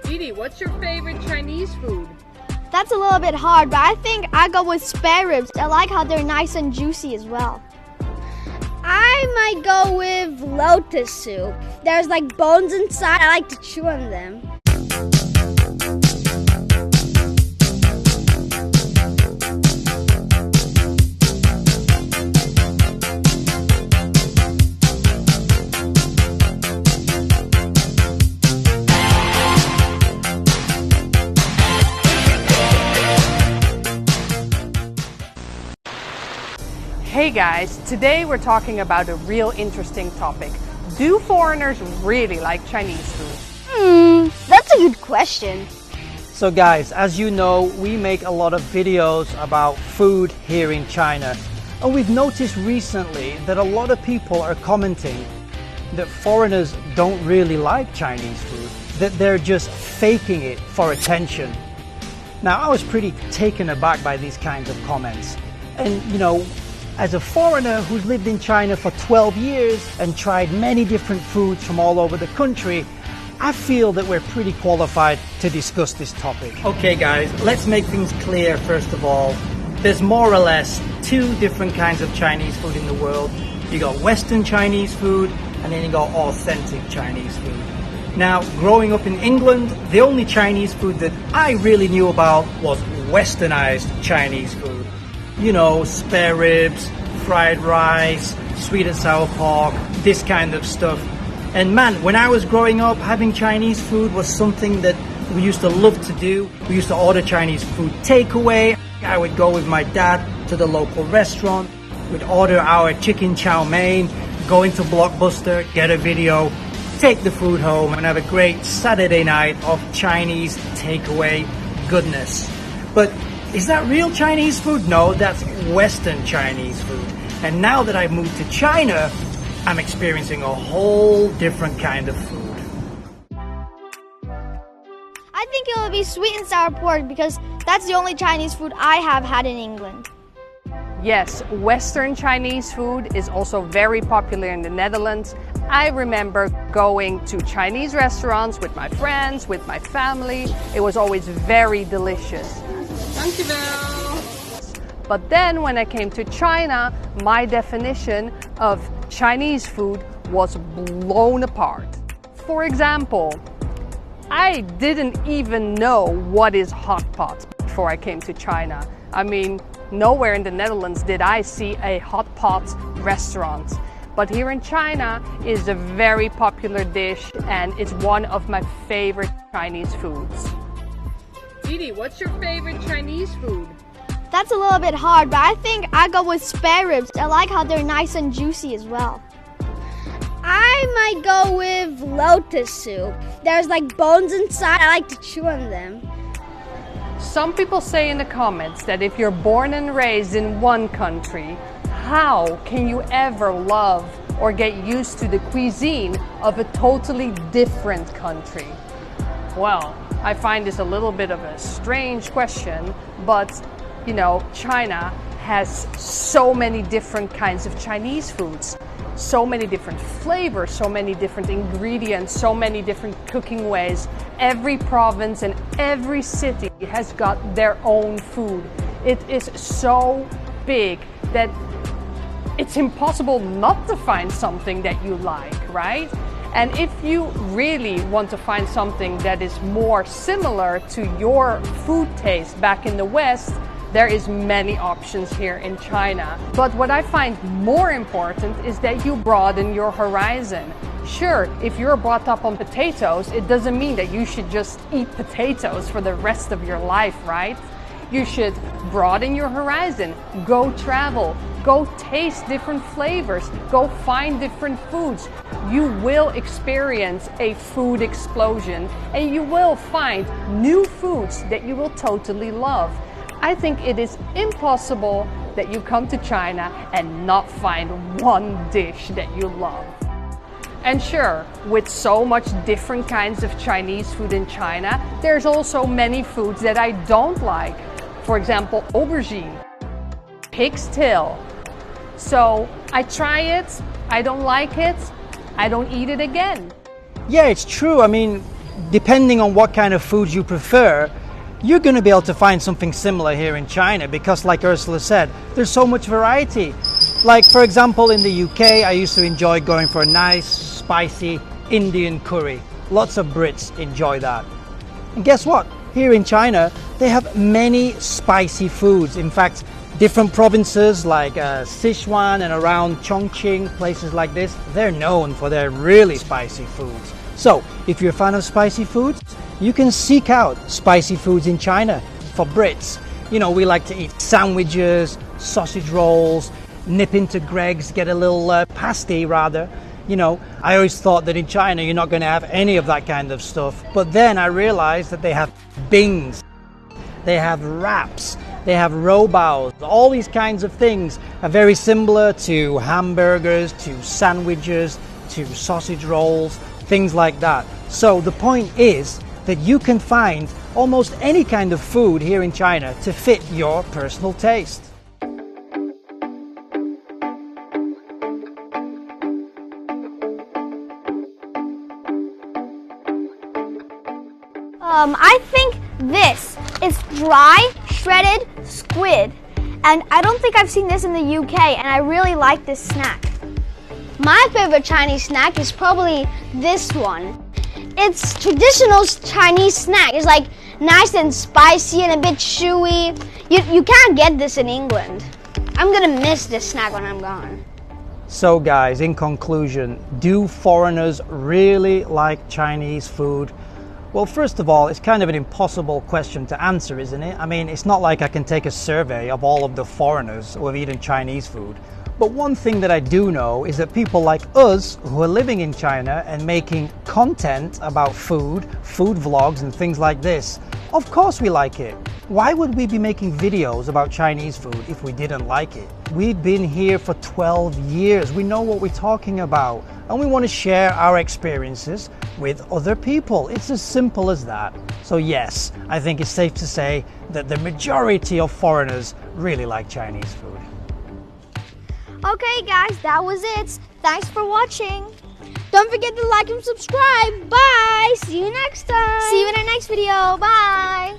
Edie, what's your favorite Chinese food? That's a little bit hard, but I think I go with spare ribs. I like how they're nice and juicy as well. I might go with lotus soup. There's like bones inside. I like to chew on them. Hey guys, today we're talking about a real interesting topic. Do foreigners really like Chinese food? That's a good question. So guys, as you know, we make a lot of videos about food here in China. And we've noticed recently that a lot of people are commenting that foreigners don't really like Chinese food, that they're just faking it for attention. Now, I was pretty taken aback by these kinds of comments. And you know, as a foreigner who's lived in China for 12 years and tried many different foods from all over the country, I feel that we're pretty qualified to discuss this topic. Okay guys, let's make things clear first of all. There's more or less two different kinds of Chinese food in the world. You got Western Chinese food and then you got authentic Chinese food. Now, growing up in England, the only Chinese food that I really knew about was Westernized Chinese food. You know, spare ribs, fried rice, sweet and sour pork, this kind of stuff. And man, when I was growing up, having Chinese food was something that we used to love to do. We used to order Chinese food takeaway. I would go with my dad to the local restaurant. We'd order our chicken chow mein, go into Blockbuster, get a video, take the food home, and have a great Saturday night of Chinese takeaway goodness. But is that real Chinese food? No, that's Western Chinese food. And now that I've moved to China, I'm experiencing a whole different kind of food. I think it would be sweet and sour pork because that's the only Chinese food I have had in England. Yes, Western Chinese food is also very popular in the Netherlands. I remember going to Chinese restaurants with my friends, with my family. It was always very delicious. But then when I came to China, my definition of Chinese food was blown apart. For example, I didn't even know what is hot pot before I came to China. I mean, nowhere in the Netherlands did I see a hot pot restaurant. But here in China is a very popular dish and it's one of my favorite Chinese foods. Edie, what's your favorite Chinese food? That's a little bit hard, but I think I go with spare ribs. I like how they're nice and juicy as well. I might go with lotus soup. There's like bones inside. I like to chew on them. Some people say in the comments that if you're born and raised in one country, how can you ever love or get used to the cuisine of a totally different country? Well, I find this a little bit of a strange question, but you know, China has so many different kinds of Chinese foods, so many different flavors, so many different ingredients, so many different cooking ways. Every province and every city has got their own food. It is so big that it's impossible not to find something that you like, right? And if you really want to find something that is more similar to your food taste back in the West, there is many options here in China. But what I find more important is that you broaden your horizon. Sure, if you're brought up on potatoes, it doesn't mean that you should just eat potatoes for the rest of your life, right? You should broaden your horizon, go travel, go taste different flavors, go find different foods. You will experience a food explosion and you will find new foods that you will totally love. I think it is impossible that you come to China and not find one dish that you love. And sure, with so much different kinds of Chinese food in China, there's also many foods that I don't like. For example, aubergine, pig's tail. So I try it, I don't like it, I don't eat it again. Yeah, it's true. I mean, depending on what kind of foods you prefer, you're going to be able to find something similar here in China because, like Ursula said, there's so much variety. Like, for example, in the UK, I used to enjoy going for a nice, spicy Indian curry. Lots of Brits enjoy that. And guess what? Here in China, they have many spicy foods. In fact, different provinces like Sichuan and around Chongqing, places like this, they're known for their really spicy foods. So, if you're a fan of spicy foods, you can seek out spicy foods in China. For Brits, you know, we like to eat sandwiches, sausage rolls, nip into Greg's, get a little pasty rather. You know, I always thought that in China you're not going to have any of that kind of stuff. But then I realized that they have bings, they have wraps, they have robaos. All these kinds of things are very similar to hamburgers, to sandwiches, to sausage rolls, things like that. So the point is that you can find almost any kind of food here in China to fit your personal taste. I think this is dry, shredded squid. And I don't think I've seen this in the UK, and I really like this snack. My favorite Chinese snack is probably this one. It's traditional Chinese snack. It's like nice and spicy and a bit chewy. You can't get this in England. I'm gonna miss this snack when I'm gone. So guys, in conclusion, do foreigners really like Chinese food? Well, first of all, it's kind of an impossible question to answer, isn't it? I mean, it's not like I can take a survey of all of the foreigners who have eaten Chinese food. But one thing that I do know is that people like us who are living in China and making content about food vlogs and things like this, of course we like it. Why would we be making videos about Chinese food if we didn't like it? We've been here for 12 years. We know what we're talking about. And we want to share our experiences with other people. It's as simple as that. So yes, I think it's safe to say that the majority of foreigners really like Chinese food. Okay guys, that was it. Thanks for watching. Don't forget to like and subscribe. Bye. See you next time. See you in our next video. Bye.